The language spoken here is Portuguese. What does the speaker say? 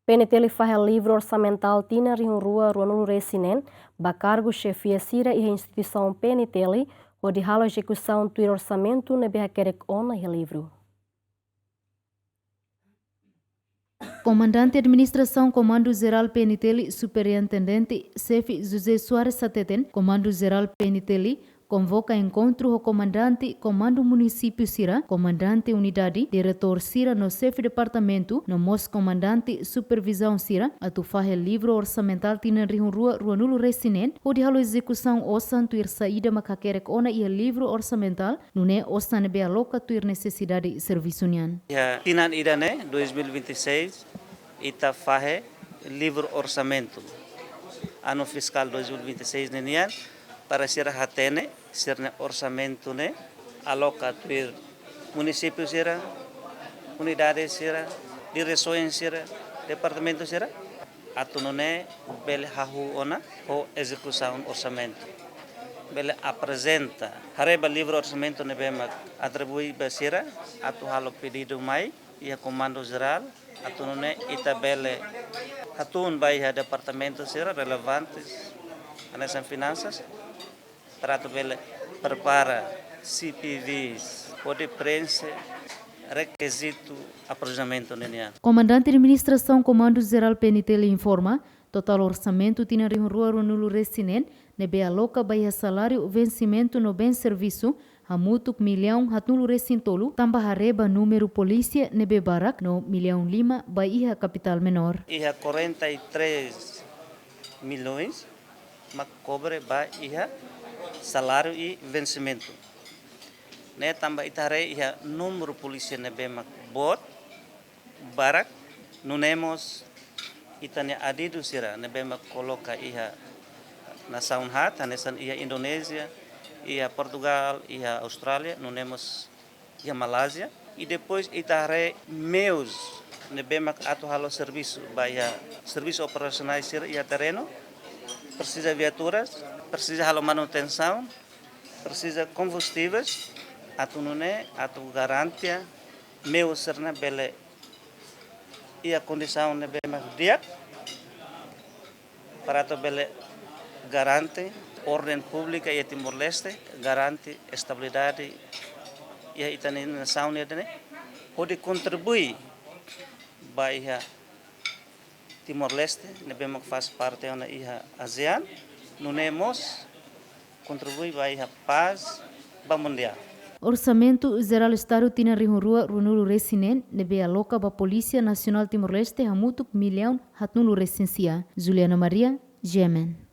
PNT lhe faz o livro orçamental Tina Rihunrua Ruanulu Resinen, bacargo chefia Sira e a instituição PNT lhe, onde halo execução do orçamento nebe hakerek ona e livro. Comandante de Administração Comando Geral PNT, Superintendente Chefe José Soares Sateten, Comando Geral PNT, convoca encontro o comandante Comando Município Sira, comandante Unidade, diretor Sira no chefe departamento, no mos comandante Supervisão Sira, a tu faz livro orçamental Tina Rihunrua Ruanulu Resinen, o de halo execução osan tuir saída macaquerek ona e livro orçamental, nune osan be aloca tuir necessidade de serviço nian. Tinan idane 2026 ita faz livro orçamento. Ano fiscal 2026 nenian para ser hatene ser orçamento ne aloca tuir município sira, unidade sira, direções sira, departamento sira, atunone bel hahu ona o execução orçamento. Bele apresenta hareba livro orçamento ne bema atribui basira atu halo pedido mai ia comando geral atunone ita bele hatun bai ha departamento sira relevantes anexan finanças para tu bele prepara CPVs pode prensa requisito aproveitamento nenia. Comandante de Administração Comando Geral PNT lhe informa total orçamento Tina Rihunrua Ruanulu Resinen nebe aloca baia salário vencimento no bem serviço hamutuk milhão hatnulu resintolu tambah hareba número polícia nebe barak no milhão lima baia capital menor. Iha 43 milhões mak cobre baia salário e vencimento. Ne tambah itare iha número polícia nebe mak bot barak nunemos itanya adidu sira nebe mak coloca iha na Saunhat, hanesan ia Indonésia, ia Portugal, ia Austrália, não temos ia Malásia e depois itare meus nebemak atu halo serviço, baia serviço operacionais sira ia terreno, precisa viaturas, precisa halo manutenção, precisa combustíveis, atu nune atu garantia meus serna bele ia condição nebemak diak para tu bele garante ordem pública e Timor-Leste, garante estabilidade e a nação pode contribuir para Timor-Leste, nebemos faz parte da ASEAN, não nemos contribui para a paz mundial. Orçamento Geral Estado Tina Rihunrua Ruanulu Resinen nebe aloca ba Polícia Nacional Timor-Leste hamutuk milhão hatnulu recensia. Juliana Maria, Yemen.